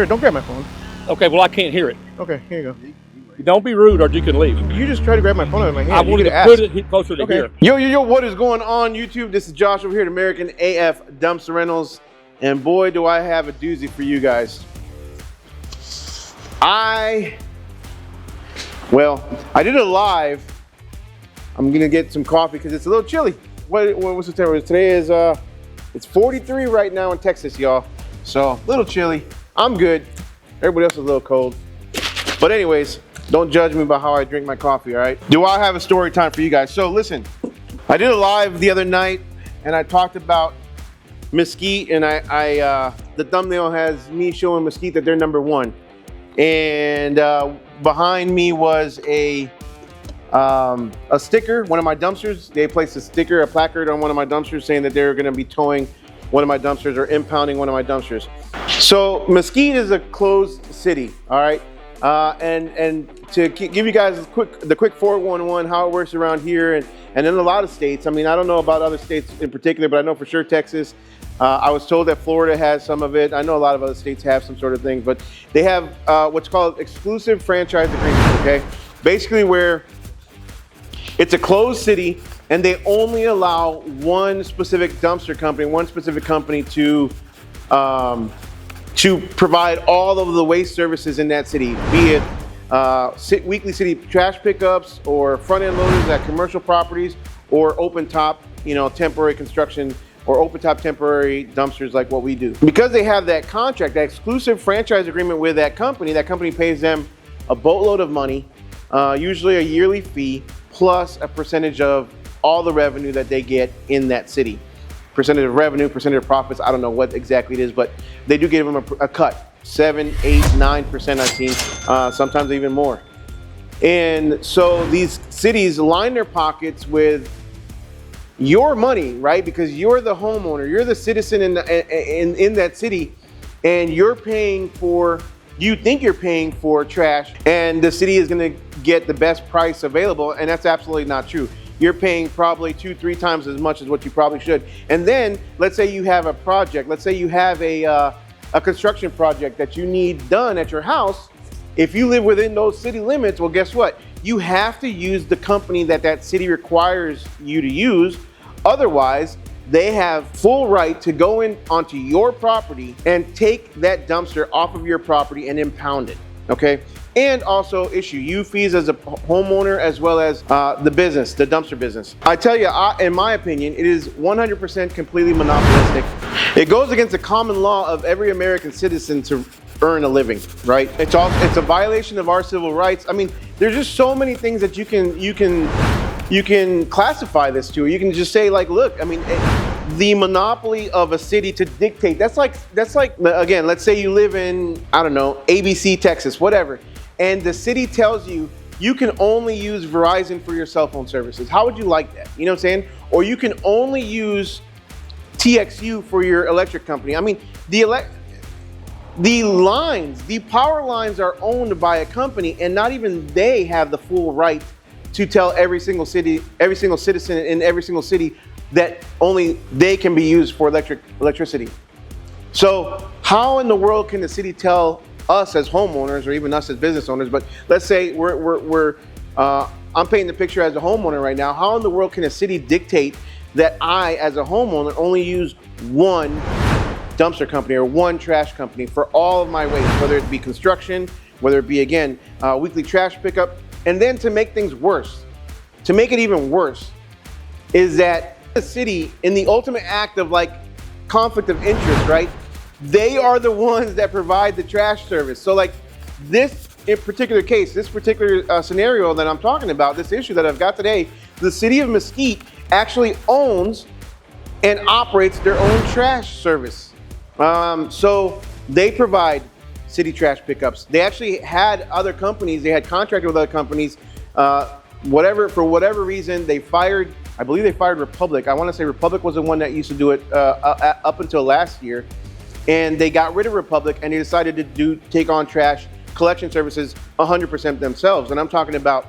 Sir, don't grab my phone. Okay, well, I can't hear it. Okay, here you go. Don't be rude or you can leave. You just tried to grab my phone out of my hand. I wanted to put it closer to here. Yo, what is going on YouTube? This is Josh over here at American AF Dumpster Rentals. And boy, do I have a doozy for you guys. I did a live. I'm gonna get some coffee because it's a little chilly. What's the temperature? Today is, it's 43 right now in Texas, y'all. So, a little chilly. I'm good. Everybody else is a little cold. But anyways, don't judge me by how I drink my coffee, all right? Do I have a story time for you guys? So listen, I did a live the other night and I talked about Mesquite, and the thumbnail has me showing Mesquite that they're #1. And behind me was a sticker, one of my dumpsters. They placed a sticker, a placard on one of my dumpsters saying that they're gonna be towing one of my dumpsters or impounding one of my dumpsters. So Mesquite is a closed city, all right? And to give you guys the quick 411 how it works around here and in a lot of states. I mean, I don't know about other states in particular, but I know for sure Texas. I was told that Florida has some of it. I know a lot of other states have some sort of thing, but they have what's called exclusive franchise agreements, okay? Basically where it's a closed city and they only allow one specific dumpster company, one specific company to provide all of the waste services in that city, be it weekly city trash pickups or front-end loaders at commercial properties or open-top, temporary construction or open-top temporary dumpsters like what we do. Because they have that contract, that exclusive franchise agreement with that company pays them a boatload of money, usually a yearly fee, plus a percentage of all the revenue that they get in that city. Percentage of revenue, percentage of profits, I don't know what exactly it is, but they do give them a cut, 7, 8, 9% I've seen, sometimes even more. And so these cities line their pockets with your money, right? Because you're the homeowner, you're the citizen in that city, and you think you're paying for trash, and the city is gonna get the best price available, and that's absolutely not true. You're paying probably 2-3 times as much as what you probably should. And then let's say you have a project, let's say you have a construction project that you need done at your house. If you live within those city limits, well, guess what? You have to use the company that city requires you to use. Otherwise, they have full right to go in onto your property and take that dumpster off of your property and impound it, okay? And also issue you fees as a homeowner as well as the business, the dumpster business. I tell you, in my opinion, it is 100% completely monopolistic. It goes against the common law of every American citizen to earn a living, right? It's a violation of our civil rights. I mean, there's just so many things that you can classify this to. You can just say like, look, I mean, the monopoly of a city to dictate. That's like again, let's say you live in, I don't know, ABC, Texas, whatever. And the city tells you, you can only use Verizon for your cell phone services. How would you like that? You know what I'm saying? Or you can only use TXU for your electric company. I mean, the power lines are owned by a company, and not even they have the full right to tell every single citizen in every single city that only they can be used for electricity. So how in the world can the city tell us as homeowners or even us as business owners, but let's say I'm painting the picture as a homeowner right now. How in the world can a city dictate that I, as a homeowner, only use one dumpster company or one trash company for all of my waste, whether it be construction, whether it be, again, weekly trash pickup? And then to make things worse, to make it even worse, is that the city, in the ultimate act of like conflict of interest, right? They are the ones that provide the trash service. So like this in particular case, this particular scenario that I'm talking about, this issue that I've got today, the city of Mesquite actually owns and operates their own trash service. So they provide city trash pickups. They actually had other companies, they had contracted with other companies, for whatever reason, I believe they fired Republic. I want to say Republic was the one that used to do it up until last year. And they got rid of Republic and they decided to take on trash collection services 100% themselves. And I'm talking about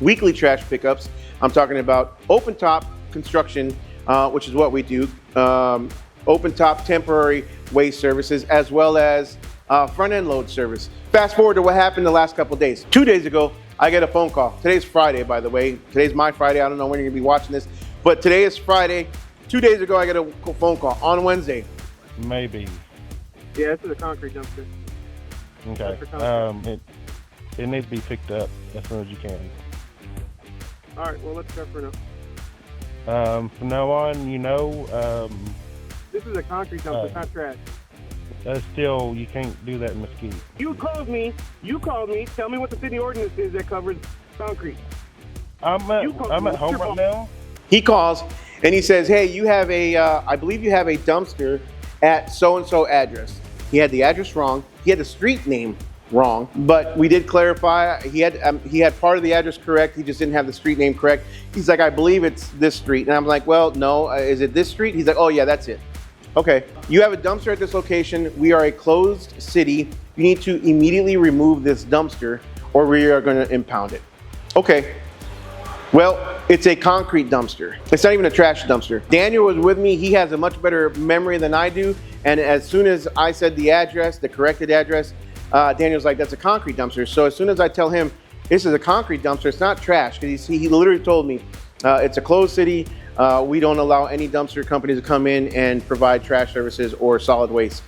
weekly trash pickups. I'm talking about open top construction, which is what we do. Open top temporary waste services, as well as front-end load service. Fast forward to what happened the last couple of days. 2 days ago, I get a phone call. Today's Friday, by the way. Today's my Friday. I don't know when you're gonna be watching this, but today is Friday. 2 days ago, I get a phone call on Wednesday. Maybe. Yeah, this is a concrete dumpster. Okay. It needs to be picked up as soon as you can. All right, well, let's go for now. From now on, This is a concrete dumpster, it's not trash. still, you can't do that in Mesquite. You called me. Tell me what the city ordinance is that covers concrete. I'm at home right now. He calls and he says, hey, you have I believe you have a dumpster at so-and-so address. He had the address wrong. He had the street name wrong, but we did clarify. He had part of the address correct. He just didn't have the street name correct. He's like, I believe it's this street. And I'm like, well, no, is it this street? He's like, oh yeah, that's it. Okay, you have a dumpster at this location. We are a closed city. You need to immediately remove this dumpster or we are gonna impound it. Okay, well, it's a concrete dumpster. It's not even a trash dumpster. Daniel was with me. He has a much better memory than I do. And as soon as I said the address, the corrected address, Daniel's like, that's a concrete dumpster. So as soon as I tell him, this is a concrete dumpster, it's not trash, because he literally told me, it's a closed city. We don't allow any dumpster companies to come in and provide trash services or solid waste.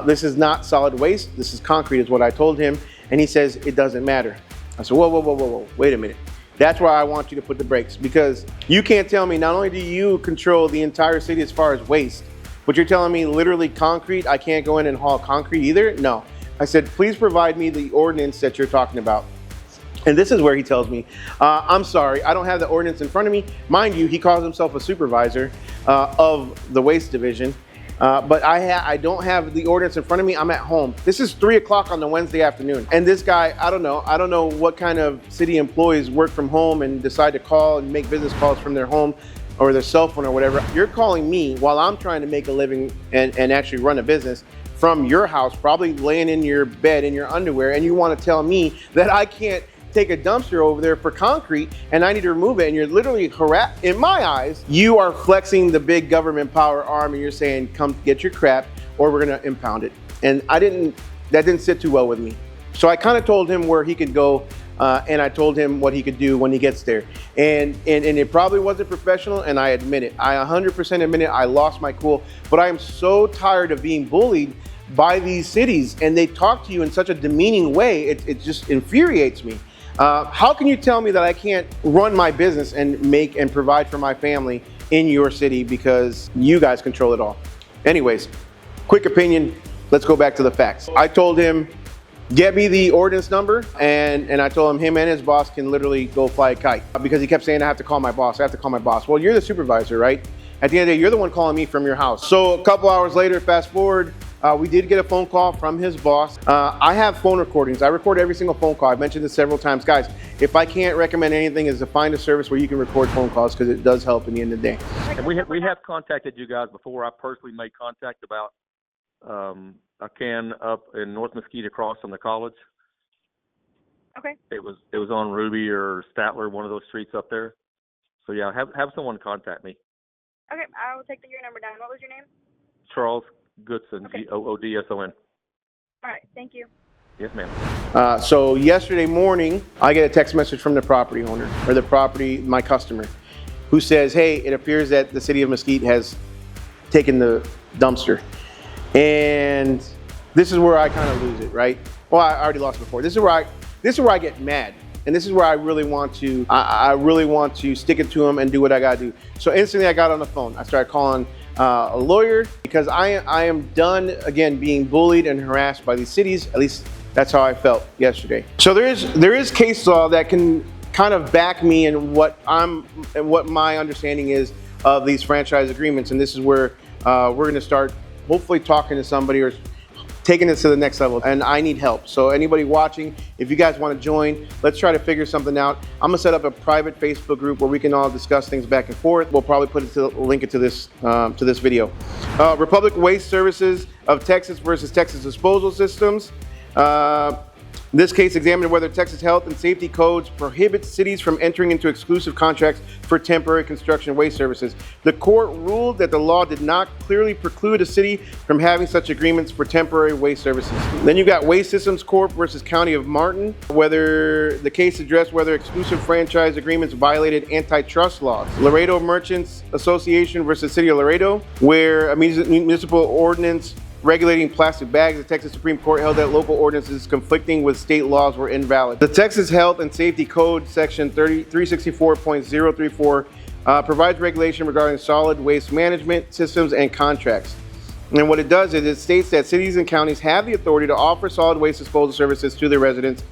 This is not solid waste. This is concrete is what I told him. And he says, it doesn't matter. I said, whoa, wait a minute. That's why I want you to put the brakes, because you can't tell me, not only do you control the entire city as far as waste, but you're telling me literally concrete, I can't go in and haul concrete either? No. I said, please provide me the ordinance that you're talking about. And this is where he tells me, I'm sorry, I don't have the ordinance in front of me. Mind you, he calls himself a supervisor of the waste division, but I don't have the ordinance in front of me. I'm at home. This is 3 o'clock on the Wednesday afternoon. And this guy, I don't know what kind of city employees work from home and decide to call and make business calls from their home or their cell phone or whatever. You're calling me while I'm trying to make a living and actually run a business from your house, probably laying in your bed in your underwear, and you want to tell me that I can't take a dumpster over there for concrete and I need to remove it, and you're literally harassed. In my eyes, you are flexing the big government power arm and you're saying, come get your crap or we're gonna impound it. And that didn't sit too well with me. So I kind of told him where he could go and I told him what he could do when he gets there. And it probably wasn't professional, and I admit it. I 100% admit it, I lost my cool, but I am so tired of being bullied by these cities, and they talk to you in such a demeaning way. It just infuriates me. How can you tell me that I can't run my business and make and provide for my family in your city because you guys control it all? Anyways, quick opinion, let's go back to the facts. I told him, get me the ordinance number, and I told him and his boss can literally go fly a kite, because he kept saying, I have to call my boss, I have to call my boss. Well, you're the supervisor, right? At the end of the day, you're the one calling me from your house. So a couple hours later, fast forward, we did get a phone call from his boss. I have phone recordings. I record every single phone call. I've mentioned this several times. Guys, if I can't recommend anything, is to find a service where you can record phone calls, because it does help in the end of the day. And we have contacted you guys before. I personally made contact about a can up in North Mesquite across from the college. Okay. It was on Ruby or Statler, one of those streets up there. So yeah, have someone contact me. Okay, I will take your number down. What was your name? Charles Goodson, Okay. Goodson. All right, thank you. Yes, ma'am. So yesterday morning, I get a text message from the property owner, or my customer, who says, hey, it appears that the city of Mesquite has taken the dumpster. And this is where I kind of lose it, right? Well, I already lost before. This is where I get mad. And this is where I really want to, I really want to stick it to him and do what I gotta do. So instantly I got on the phone. I started calling a lawyer, because I am done, again, being bullied and harassed by these cities. At least that's how I felt yesterday. So there is case law that can kind of back me in what my understanding is of these franchise agreements. And this is where we're gonna start hopefully talking to somebody or taking this to the next level, and I need help. So anybody watching, if you guys want to join, let's try to figure something out. I'm gonna set up a private Facebook group where we can all discuss things back and forth. We'll probably link it to this video. Republic Waste Services of Texas versus Texas Disposal Systems. This case examined whether Texas health and safety codes prohibit cities from entering into exclusive contracts for temporary construction waste services. The court ruled that the law did not clearly preclude a city from having such agreements for temporary waste services. Then you got Waste Systems Corp versus County of Martin, whether the case addressed whether exclusive franchise agreements violated antitrust laws. Laredo Merchants Association versus City of Laredo, where a municipal ordinance regulating plastic bags, the Texas Supreme Court held that local ordinances conflicting with state laws were invalid. The Texas Health and Safety Code, section 364.034, provides regulation regarding solid waste management systems and contracts. And what it does is it states that cities and counties have the authority to offer solid waste disposal services to their residents,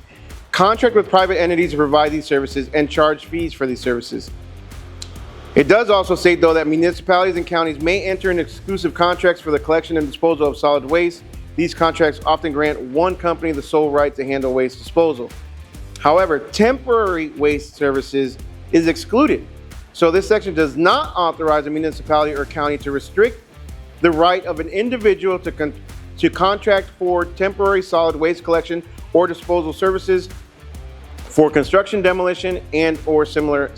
contract with private entities to provide these services, and charge fees for these services. It does also state, though, that municipalities and counties may enter into exclusive contracts for the collection and disposal of solid waste. These contracts often grant one company the sole right to handle waste disposal. However, temporary waste services is excluded. So this section does not authorize a municipality or county to restrict the right of an individual to contract for temporary solid waste collection or disposal services for construction, demolition, and or similar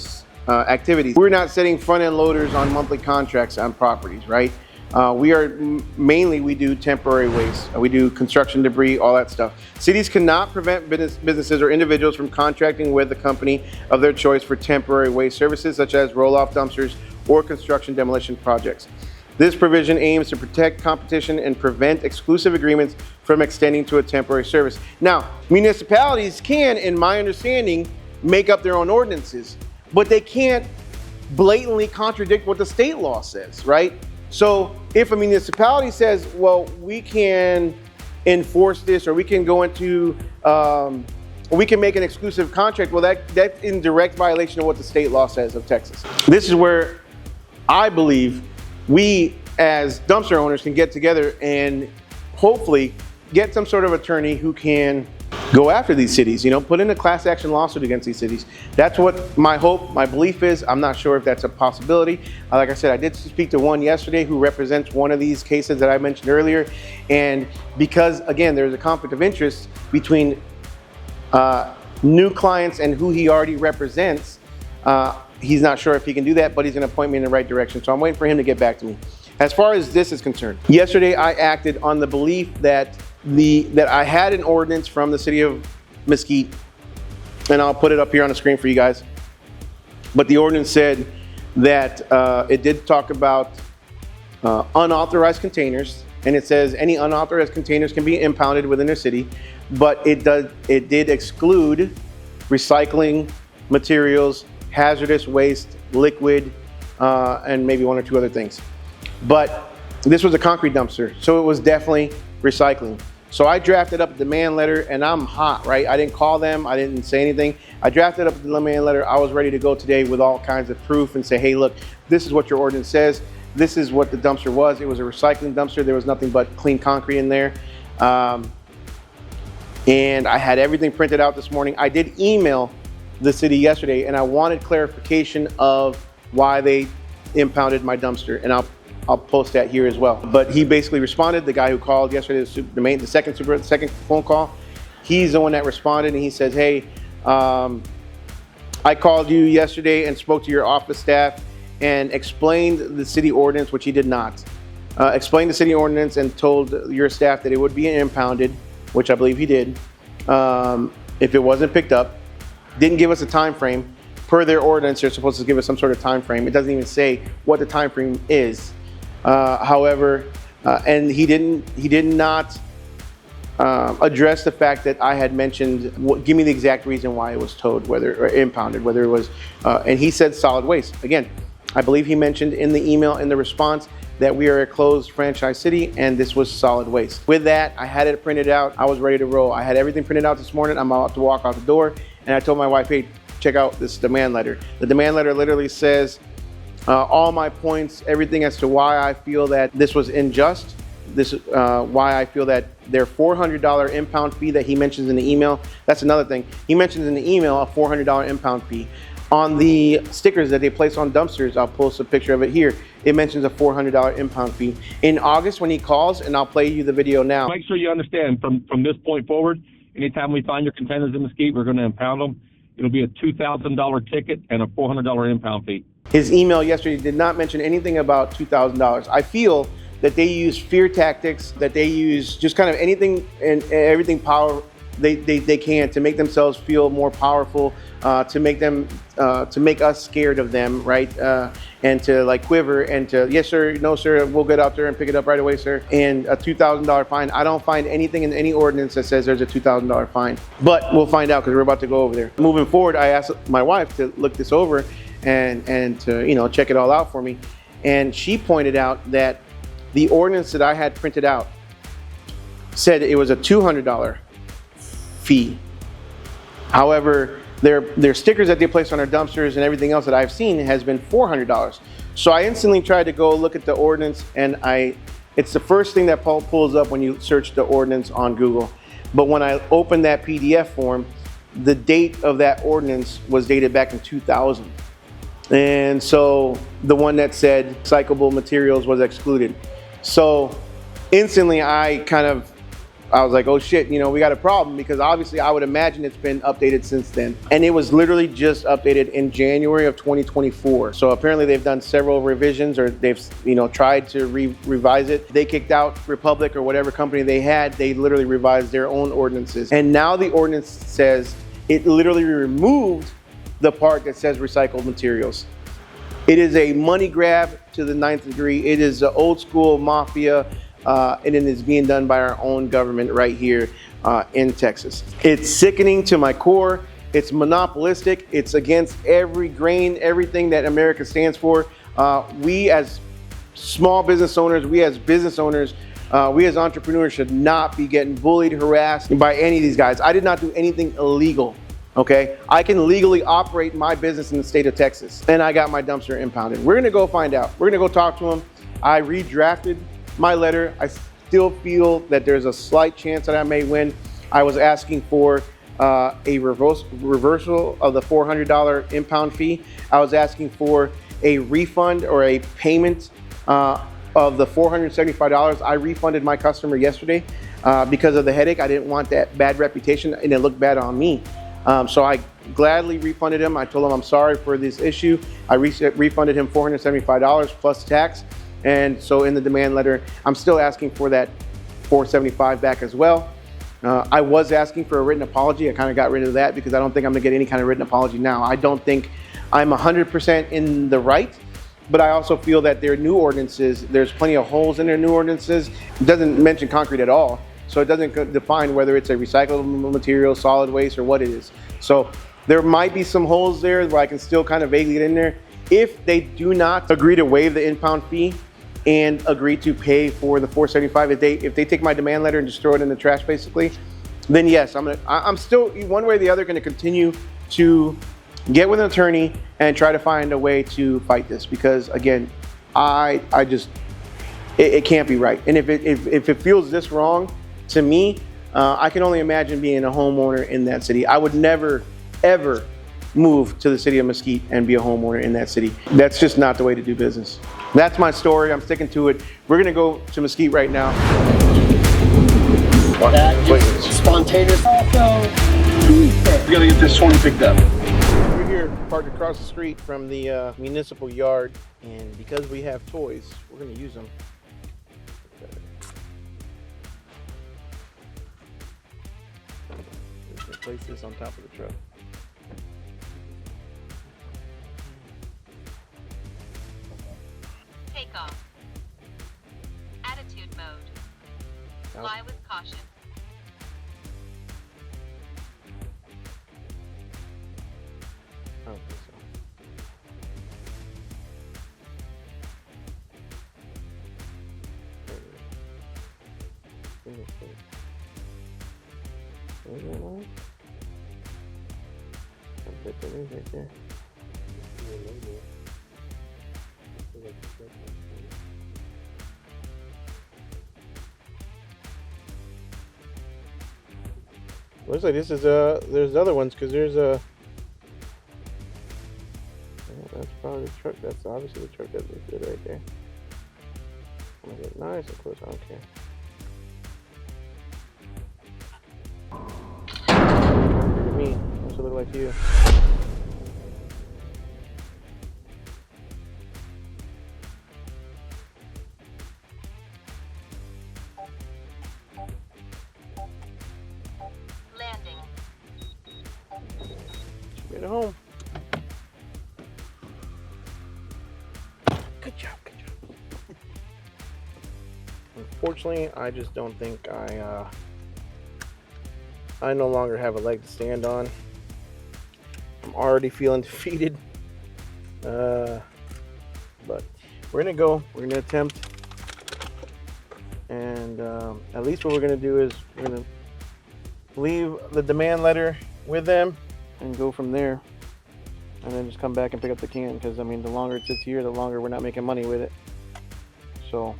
activities. We're not setting front-end loaders on monthly contracts on properties, right? We do temporary waste. We do construction debris, all that stuff. Cities cannot prevent businesses or individuals from contracting with a company of their choice for temporary waste services, such as roll-off dumpsters or construction demolition projects. This provision aims to protect competition and prevent exclusive agreements from extending to a temporary service. Now, municipalities can, in my understanding, make up their own ordinances, but they can't blatantly contradict what the state law says, right? So if a municipality says, well, we can enforce this, or we can go into, we can make an exclusive contract, well, that's in direct violation of what the state law says of Texas. This is where I believe we as dumpster owners can get together and hopefully get some sort of attorney who can go after these cities, put in a class action lawsuit against these cities. That's what my hope, my belief is. I'm not sure if that's a possibility. Like I said, I did speak to one yesterday who represents one of these cases that I mentioned earlier. And because, again, there's a conflict of interest between new clients and who he already represents, he's not sure if he can do that, but he's gonna point me in the right direction. So I'm waiting for him to get back to me. As far as this is concerned, yesterday I acted on the belief that I had an ordinance from the city of Mesquite, and I'll put it up here on the screen for you guys. But the ordinance said that it did talk about unauthorized containers, and it says any unauthorized containers can be impounded within their city, but it did exclude recycling materials, hazardous waste, liquid, and maybe one or two other things. But this was a concrete dumpster, so it was definitely recycling. So I drafted up a demand letter, and I'm hot, right? I didn't call them, I didn't say anything. I drafted up the demand letter. I was ready to go today with all kinds of proof and say, hey, look, this is what your ordinance says. This is what the dumpster was. It was a recycling dumpster. There was nothing but clean concrete in there. And I had everything printed out this morning. I did email the city yesterday, and I wanted clarification of why they impounded my dumpster, and I'll post that here as well. But he basically responded. The guy who called yesterday, the second phone call, he's the one that responded, and he says, hey, I called you yesterday and spoke to your office staff and explained the city ordinance, which he did not. Explained the city ordinance and told your staff that it would be impounded, which I believe he did, if it wasn't picked up. Didn't give us a time frame. Per their ordinance, they're supposed to give us some sort of time frame. It doesn't even say what the time frame is. However, and he did not address the fact that I had mentioned, give me the exact reason why it was towed, or impounded, whether it was, and he said solid waste. Again, I believe he mentioned in the email, in the response, that we are a closed franchise city, and this was solid waste. With that, I had it printed out. I was ready to roll. I had everything printed out this morning. I'm about to walk out the door, and I told my wife, hey, check out this demand letter. The demand letter literally says all my points, everything as to why I feel that this was unjust. This why I feel that their $400 impound fee that he mentions in the email. That's another thing. He mentions in the email a $400 impound fee. On the stickers that they place on dumpsters, I'll post a picture of it here. It mentions a $400 impound fee. In August, when he calls, and I'll play you the video now. Make sure you understand from this point forward, Anytime we find your containers in Mesquite, we're going to impound them. It'll be a $2,000 ticket and a $400 impound fee. His email yesterday did not mention anything about $2,000. I feel that they use fear tactics, that they use just kind of anything and everything they can to make themselves feel more powerful, to make us scared of them, right? And to like quiver and to, yes sir, no sir, we'll get out there and pick it up right away, sir. And a $2,000 fine. I don't find anything in any ordinance that says there's a $2,000 fine, but we'll find out because we're about to go over there. Moving forward, I asked my wife to look this over and to, check it all out for me. And she pointed out that the ordinance that I had printed out said it was a $200 fee. However, their stickers that they place on our dumpsters and everything else that I've seen has been $400. So I instantly tried to go look at the ordinance, and it's the first thing that pulls up when you search the ordinance on Google. But when I opened that PDF form, the date of that ordinance was dated back in 2000. And so the one that said recyclable materials was excluded. So instantly I was like, oh shit, we got a problem, because obviously I would imagine it's been updated since then. And it was literally just updated in January of 2024. So apparently they've done several revisions, or they've, tried to revise it. They kicked out Republic or whatever company they had. They literally revised their own ordinances. And now the ordinance says it literally removed the part that says recycled materials. It is a money grab to the 9th degree. It is the old school mafia. And it is being done by our own government right here in Texas. It's sickening to my core. It's monopolistic. It's against every grain, everything that America stands for. We as small business owners, we as business owners, we as entrepreneurs should not be getting bullied, harassed by any of these guys. I did not do anything illegal. Okay, I can legally operate my business in the state of Texas, and I got my dumpster impounded. We're gonna go find out. We're gonna go talk to him. I redrafted my letter. I still feel that there's a slight chance that I may win. I was asking for a reversal of the $400 impound fee. I was asking for a refund or a payment of the $475. I refunded my customer yesterday because of the headache. I didn't want that bad reputation, and it looked bad on me. So I gladly refunded him. I told him I'm sorry for this issue. I refunded him $475 plus tax. And so in the demand letter, I'm still asking for that $475 back as well. I was asking for a written apology. I kind of got rid of that because I don't think I'm gonna get any kind of written apology now. I don't think I'm 100% in the right, but I also feel that their new ordinances, there's plenty of holes in their new ordinances. It doesn't mention concrete at all. So it doesn't define whether it's a recyclable material, solid waste, or what it is. So there might be some holes there where I can still kind of vaguely get in there. If they do not agree to waive the impound fee and agree to pay for the $475, if they take my demand letter and just throw it in the trash basically, then yes, I'm still one way or the other going to continue to get with an attorney and try to find a way to fight this, because again, it can't be right. And if it feels this wrong to me, I can only imagine being a homeowner in that city. I would never, ever move to the city of Mesquite and be a homeowner in that city. That's just not the way to do business. That's my story. I'm sticking to it. We're gonna go to Mesquite right now. That is spontaneous. Also, we gotta get this 20 picked up. We're here parked across the street from the municipal yard, and because we have toys, we're gonna use them. Place this on top of the truck. Take off. Attitude mode. Fly with caution. I don't think so. There it is. Right there. Looks like this is there's other ones, because there's a that's probably the truck. That's obviously the truck that looks good right there. I'm gonna get nice and close. I don't care. way to you. Landing. Get it home. Good job, good job. Unfortunately, I just don't think I no longer have a leg to stand on. I'm already feeling defeated. But we're gonna go. We're gonna attempt. And at least what we're gonna do is we're gonna leave the demand letter with them and go from there. And then just come back and pick up the can, because I mean, the longer it sits here, the longer we're not making money with it. So,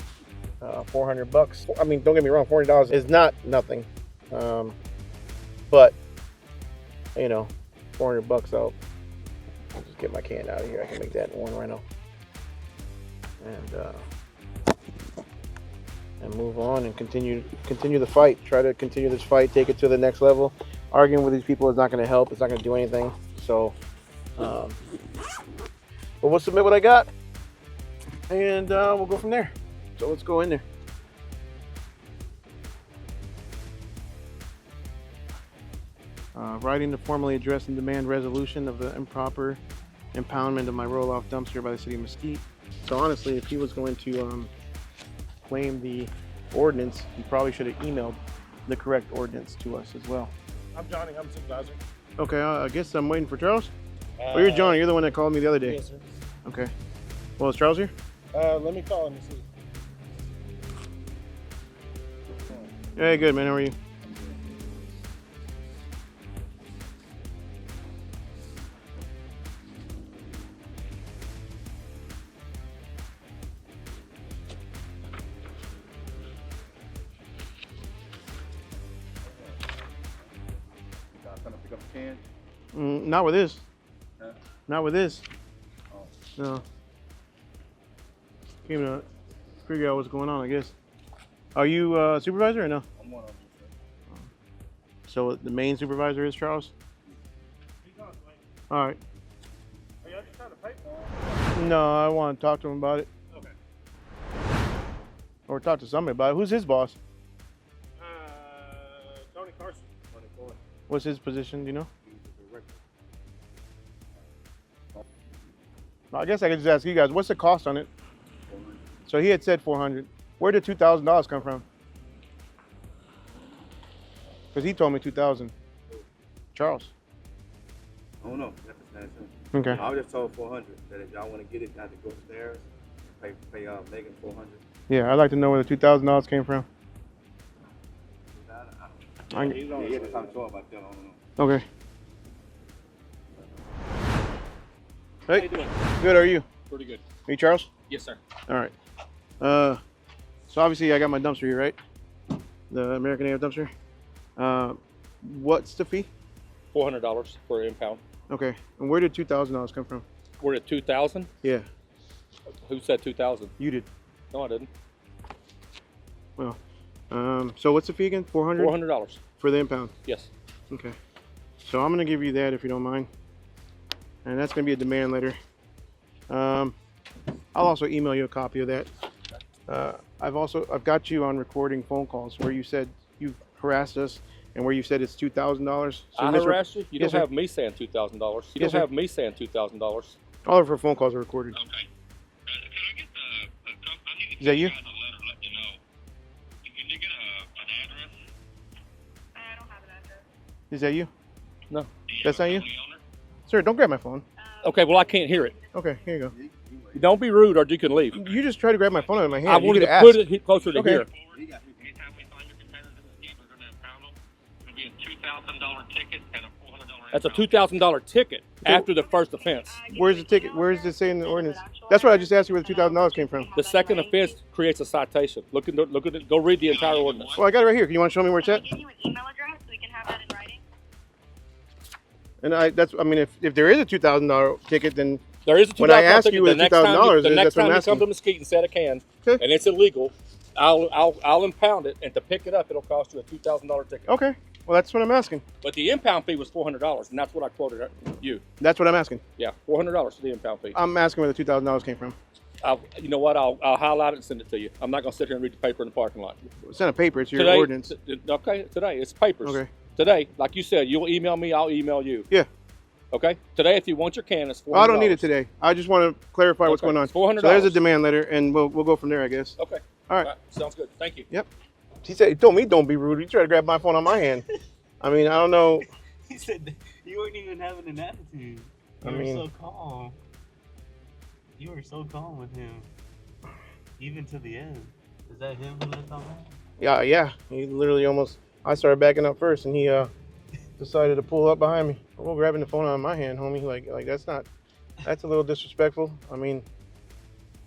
$400. I mean, don't get me wrong, $400 is not nothing. But you know, $400, I'll just get my can out of here. I can make that in one reno, and move on and continue the fight. Try to continue this fight, take it to the next level. Arguing with these people is not going to help. It's not going to do anything. So, but we'll submit what I got, and we'll go from there. So let's go in there. Writing to formally address and demand resolution of the improper impoundment of my roll-off dumpster by the city of Mesquite. So honestly, if he was going to claim the ordinance, he probably should have emailed the correct ordinance to us as well. I'm Johnny. I'm supervisor. Okay, I guess I'm waiting for Charles. Oh, you're Johnny. You're the one that called me the other day. Yes, sir. Okay. Well, is Charles here? Let me call him and see. Hey, good, man. How are you? Not with this. Not with this. No. Came to figure out what's going on, I guess. Are you supervisor or no? I'm one of them. So the main supervisor is Charles? All right. Are y'all just trying to pay for it? No, I want to talk to him about it. Okay. Or talk to somebody about it. Who's his boss? Tony Carson. What's his position, do you know? I guess I could just ask you guys, what's the cost on it? 400. So he had said 400. Where did $2,000 come from? Because he told me 2,000. Charles. I don't know. That's the same. Okay. I was just told 400. That if y'all want to get it, you have to go upstairs, pay Megan 400. Yeah, I'd like to know where the $2,000 came from. Yeah, he had to talk to her about that. I don't know. Okay. Hey, good. How are you? Pretty good. Are you Charles? Yes, sir. All right. So obviously I got my dumpster here, right? The American Air dumpster. What's the fee? $400 for an impound. Okay. And where did $2,000 come from? We're at 2,000. Yeah, Who said 2,000? you did. No, I didn't. Well, so what's the fee again? 400? $400. For the impound. Yes. Okay. So I'm gonna give you that if you don't mind. And that's gonna be a demand letter. I'll also email you a copy of that. I've got you on recording phone calls where you said you harassed us and where you said it's $2,000. I harassed you? You Yes, don't sir. have me saying $2,000. You Yes, don't sir. have me saying $2,000. All of her phone calls are recorded. Okay. Can I get I need to Is that you? guys a letter letting you know. Can you get an address? I don't have an address. Is that you? No. Do you That's have not a you? company owner? Sir, don't grab my phone. Okay, well, I can't hear it. Okay, here you go. Don't be rude or you can leave. You just tried to grab my phone out of my hand. I You wanted could to ask. put it closer to Okay. here. Anytime we find your containers in the scheme, we're going to impound them. It'll be a $2,000 ticket and a $400 That's a impound. $2,000 ticket after the first offense. Where's the ticket? Where does it say in the ordinance? That's what I just asked you where the $2,000 came from. The second offense creates a citation. Look at it. Go read the entire ordinance. Well, I got it right here. You want to show me where it's Can I at? give you an email address so we can have that in writing? And I mean, if there is a $2,000 ticket, then There is a $2,000 when I ask ticket. you where the $2,000 the is, next that's what time I'm you come asking. to Mesquite and set a can, Okay. and it's illegal, I'll impound it, and to pick it up, it'll cost you a $2,000 ticket. Okay. Well, that's what I'm asking. But the impound fee was $400, and that's what I quoted you. That's what I'm asking. Yeah, $400 for the impound fee. I'm asking where the $2,000 came from. You know what? I'll highlight it and send it to you. I'm not going to sit here and read the paper in the parking lot. It's not a paper. It's your Today, ordinance. Okay, today. It's papers. Okay. Today, like you said, you'll email me, I'll email you. Yeah. Okay? Today, if you want your can, it's $400. I don't need it today. I just want to clarify what's going on. It's $400. So there's a demand letter, and we'll go from there, I guess. Okay. All right. Sounds good. Thank you. Yep. He told me don't be rude. He tried to grab my phone on my hand. I mean, I don't know. He said you weren't even having an attitude. You were so calm. You were so calm with him, even to the end. Is that him who left on that? Yeah. He literally almost. I started backing up first, and he decided to pull up behind me. I'm grabbing the phone out of my hand, homie. Like that's a little disrespectful. I mean,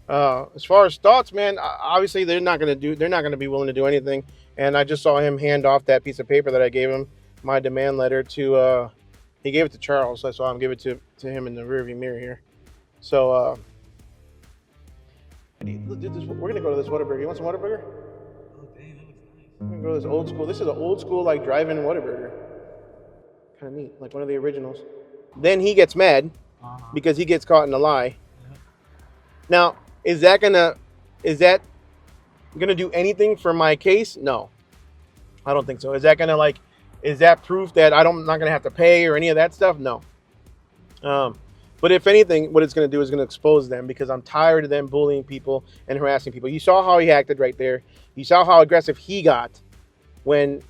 as far as thoughts, man, obviously they're not gonna be willing to do anything. And I just saw him hand off that piece of paper that I gave him, my demand letter to. He gave it to Charles. So I saw him give it to him in the rearview mirror here. So we're gonna go to this Whataburger. You want some Whataburger? Oh, dang, that looks nice. We're gonna go to this old school. This is an old school like drive-in Whataburger. Kind of neat, like one of the originals. Then he gets mad because he gets caught in a lie. Now, is that gonna do anything for my case? No, I don't think so. Is that proof that I'm not gonna have to pay or any of that stuff? No. But if anything, what it's gonna do is gonna expose them because I'm tired of them bullying people and harassing people. You saw how he acted right there. You saw how aggressive he got when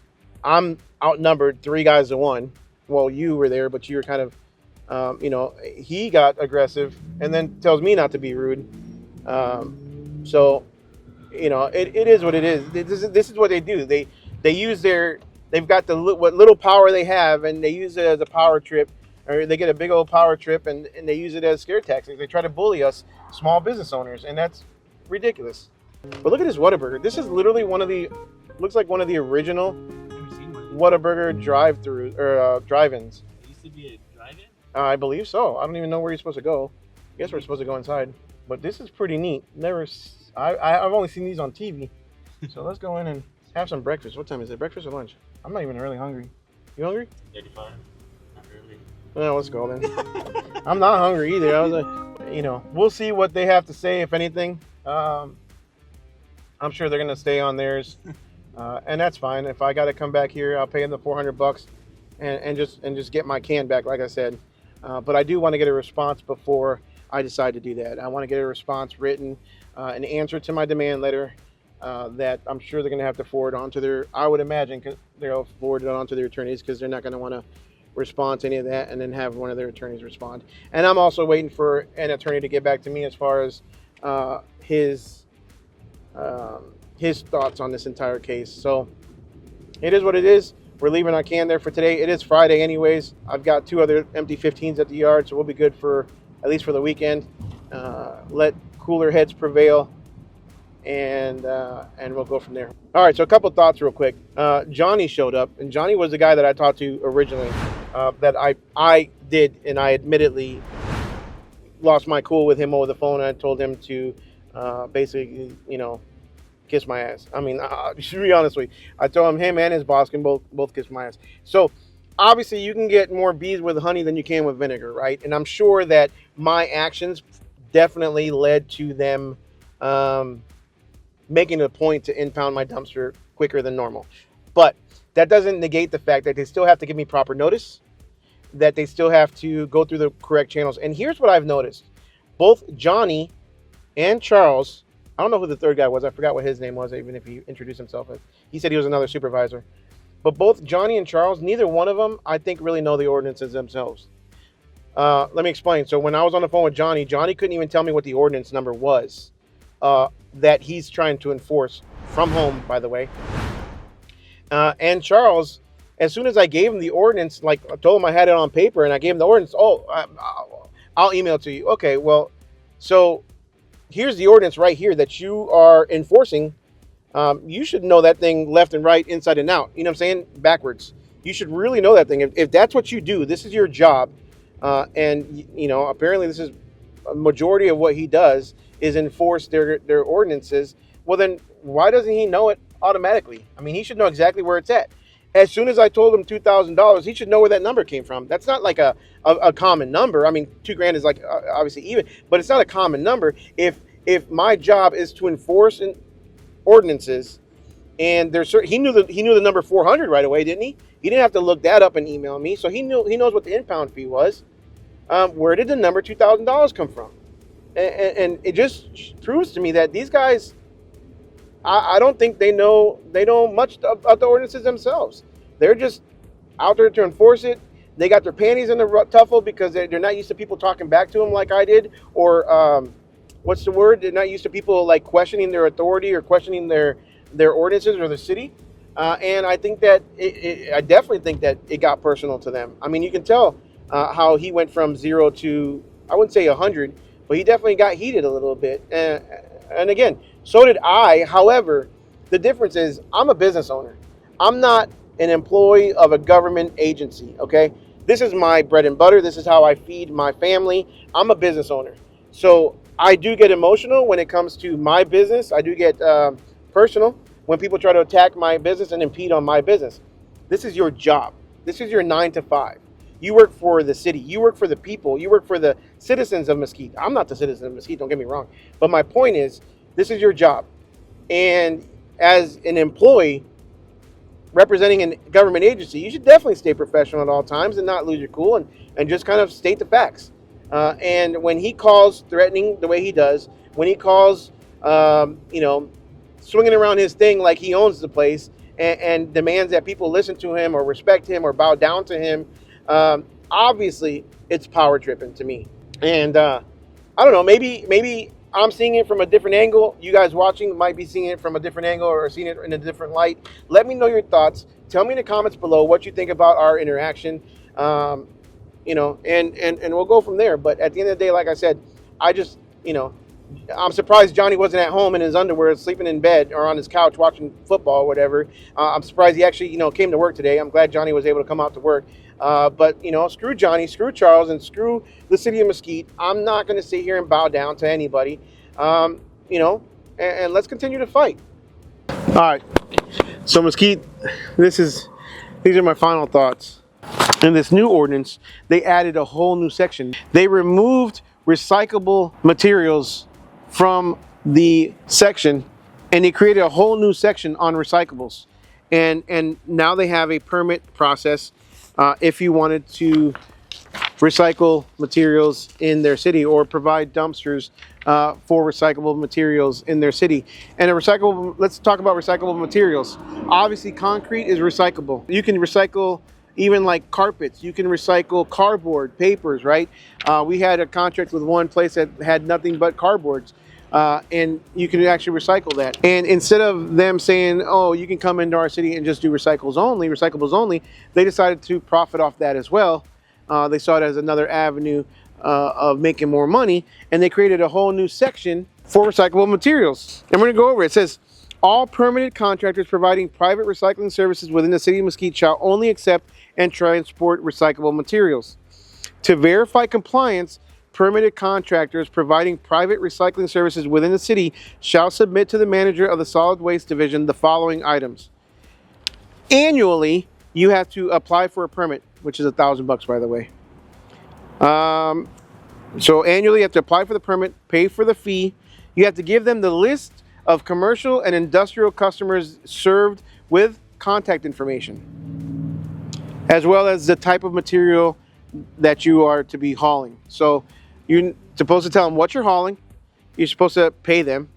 I'm outnumbered 3 guys to 1. Well, you were there, but you were kind of, he got aggressive and then tells me not to be rude. So, it is what it is. This is what they do. They've got what little power they have, and they use it as a power trip, or they get a big old power trip, and they use it as scare tactics. They try to bully us, small business owners, and that's ridiculous. But look at this Whataburger. This is literally looks like one of the original Whataburger drive-ins. It used to be a drive-in? I believe so. I don't even know where you're supposed to go. I guess we're supposed to go inside. But this is pretty neat. I've only seen these on TV. So let's go in and have some breakfast. What time is it? Breakfast or lunch? I'm not even really hungry. You hungry? 35. Not really. No, let's go then. I'm not hungry either. I was like, we'll see what they have to say, if anything. I'm sure they're gonna stay on theirs, and that's fine. If I got to come back here, I'll pay them the $400 and just get my can back, like I said. But I do want to get a response before I decide to do that. I want to get a response written, an answer to my demand letter that I'm sure they're going to have to forward on to I would imagine they'll forward it on to their attorneys because they're not going to want to respond to any of that and then have one of their attorneys respond. And I'm also waiting for an attorney to get back to me as far as his thoughts on this entire case. So it is what it is. We're leaving our can there for today. It is Friday anyways. I've got 2 other empty 15s at the yard, so we'll be good for at least for the weekend. Let cooler heads prevail, and we'll go from there. All right, so a couple thoughts real quick. Johnny showed up, and Johnny was the guy that I talked to originally, that I did, and I admittedly lost my cool with him over the phone. And I told him to basically, kiss my ass. I mean, to be honest with you, I told him and his boss can both kiss my ass. So obviously you can get more bees with honey than you can with vinegar, right? And I'm sure that my actions definitely led to them making a point to impound my dumpster quicker than normal. But that doesn't negate the fact that they still have to give me proper notice, that they still have to go through the correct channels. And here's what I've noticed. Both Johnny and Charles, I don't know who the third guy was. I forgot what his name was, even if he introduced himself. He said he was another supervisor. But both Johnny and Charles, neither one of them, I think, really know the ordinances themselves. Let me explain. So when I was on the phone with Johnny couldn't even tell me what the ordinance number was that he's trying to enforce from home, by the way. And Charles, as soon as I gave him the ordinance, like I told him I had it on paper and I gave him the ordinance, I'll email it to you. Okay, well, so here's the ordinance right here that you are enforcing. You should know that thing left and right, inside and out. You know what I'm saying? Backwards. You should really know that thing. If that's what you do, this is your job. And, apparently this is a majority of what he does is enforce their ordinances. Well, then why doesn't he know it automatically? I mean, he should know exactly where it's at. As soon as I told him $2,000, he should know where that number came from. That's not like a common number. I mean, $2,000 is like obviously even, but it's not a common number. If my job is to enforce ordinances, and he knew the number 400 right away, didn't he? He didn't have to look that up and email me, so he knows what the impound fee was. Where did the number $2,000 come from? And it just proves to me that these guys, I don't think they know much about the ordinances themselves. They're just out there to enforce it. They got their panties in the tuffle because they're not used to people talking back to them like I did, or what's the word? They're not used to people like questioning their authority or questioning their ordinances or the city. And I think that I definitely think that it got personal to them. I mean, you can tell how he went from 0 to, I wouldn't say 100, but he definitely got heated a little bit. And again, so did I. However, the difference is I'm a business owner. I'm not an employee of a government agency, okay? This is my bread and butter. This is how I feed my family. I'm a business owner. So I do get emotional when it comes to my business. I do get personal when people try to attack my business and impede on my business. This is your job. This is your 9 to 5. You work for the city. You work for the people. You work for the citizens of Mesquite. I'm not the citizen of Mesquite, don't get me wrong. But my point is, this is your job. And as an employee representing a government agency, you should definitely stay professional at all times and not lose your cool and just kind of state the facts. And when he calls threatening the way he does, when he calls, swinging around his thing like he owns the place and demands that people listen to him or respect him or bow down to him, obviously it's power tripping to me. And I don't know, maybe I'm seeing it from a different angle. You guys watching might be seeing it from a different angle or seeing it in a different light. Let me know your thoughts. Tell me in the comments below what you think about our interaction. And we'll go from there. But at the end of the day, like I said, I'm surprised Johnny wasn't at home in his underwear, sleeping in bed or on his couch watching football or whatever. I'm surprised he actually, came to work today. I'm glad Johnny was able to come out to work. But screw Johnny, screw Charles, and screw the city of Mesquite. I'm not going to sit here and bow down to anybody. And let's continue to fight. All right. So Mesquite, these are my final thoughts. In this new ordinance, they added a whole new section. They removed recyclable materials from the section, and they created a whole new section on recyclables. And now they have a permit process if you wanted to recycle materials in their city or provide dumpsters for recyclable materials in their city. And let's talk about recyclable materials. Obviously, concrete is recyclable. You can recycle even like carpets. You can recycle cardboard, papers, right? We had a contract with one place that had nothing but cardboards. And you can actually recycle that. And instead of them saying, oh, you can come into our city and just do recyclables only, they decided to profit off that as well. They saw it as another avenue of making more money, and they created a whole new section for recyclable materials. And we're gonna go over it. It says, all permitted contractors providing private recycling services within the city of Mesquite shall only accept and transport recyclable materials. To verify compliance, permitted contractors providing private recycling services within the city shall submit to the manager of the solid waste division the following items. Annually, you have to apply for a permit, which is $1,000 by the way. So annually you have to apply for the permit, pay for the fee. You have to give them the list of commercial and industrial customers served with contact information, as well as the type of material that you are to be hauling. So you're supposed to tell them what you're hauling, you're supposed to pay them,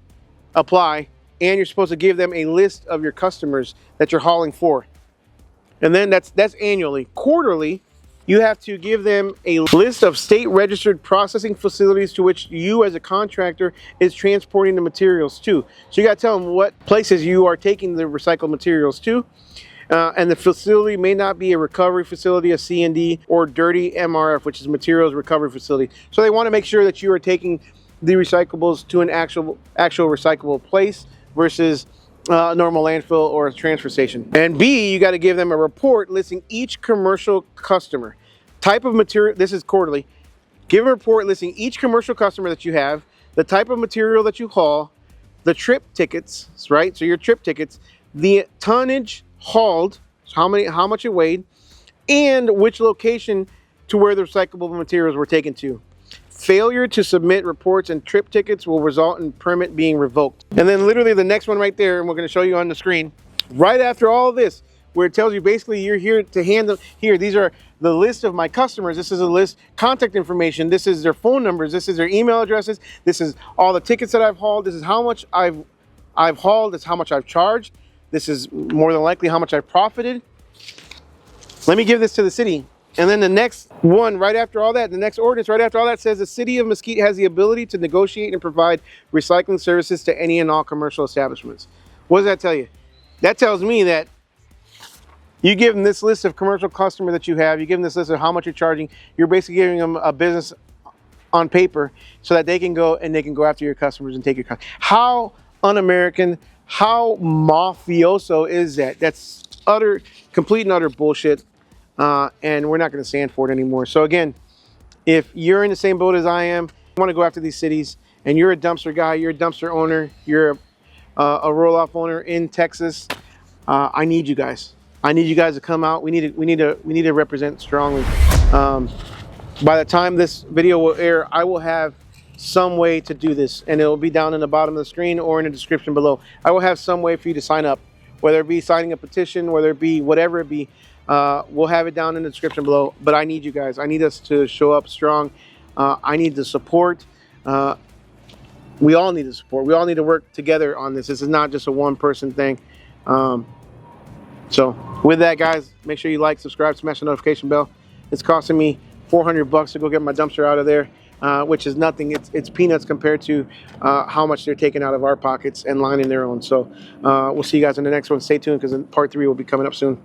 apply, and you're supposed to give them a list of your customers that you're hauling for. And then that's annually. Quarterly, you have to give them a list of state registered processing facilities to which you as a contractor is transporting the materials to. So you got to tell them what places you are taking the recycled materials to. And the facility may not be a recovery facility, a C&D, or dirty MRF, which is materials recovery facility. So they want to make sure that you are taking the recyclables to an actual recyclable place versus a normal landfill or a transfer station. And B, you got to give them a report listing each commercial customer, type of material. This is quarterly. Give a report listing each commercial customer that you have, the type of material that you haul, the trip tickets, right? So your trip tickets, the tonnage hauled, how much it weighed, and which location to where the recyclable materials were taken to. Failure to submit reports and trip tickets will result in permit being revoked. And then literally the next one right there, and we're going to show you on the screen, right after all of this, where it tells you basically you're here to handle, here, these are the list of my customers. This is a list, contact information. This is their phone numbers. This is their email addresses. This is all the tickets that I've hauled. This is how much I've hauled. This is how much I've charged. This is more than likely how much I've profited. Let me give this to the city. And then the next one, right after all that, the next ordinance right after all that says the city of Mesquite has the ability to negotiate and provide recycling services to any and all commercial establishments. What does that tell you? That tells me that you give them this list of commercial customers that you have, you give them this list of how much you're charging, you're basically giving them a business on paper so that they can go after your customers and take your customers. How un-American, how mafioso is that? That's complete and utter bullshit. And we're not going to stand for it anymore. So again, if you're in the same boat as I am, you want to go after these cities, and you're a dumpster guy, you're a dumpster owner, you're a roll-off owner in Texas, I need you guys. I need you guys to come out. We need to represent strongly. By the time this video will air, I will have some way to do this, and it will be down in the bottom of the screen or in the description below. I will have some way for you to sign up, whether it be signing a petition, whether it be whatever it be. We'll have it down in the description below, but I need you guys. I need us to show up strong. I need the support. We all need the support. We all need to work together on this. This is not just a one-person thing. So with that, guys, make sure you like, subscribe, smash the notification bell. It's costing me $400 to go get my dumpster out of there, which is nothing. It's peanuts compared to how much they're taking out of our pockets and lining their own. So we'll see you guys in the next one. Stay tuned, because part 3 will be coming up soon.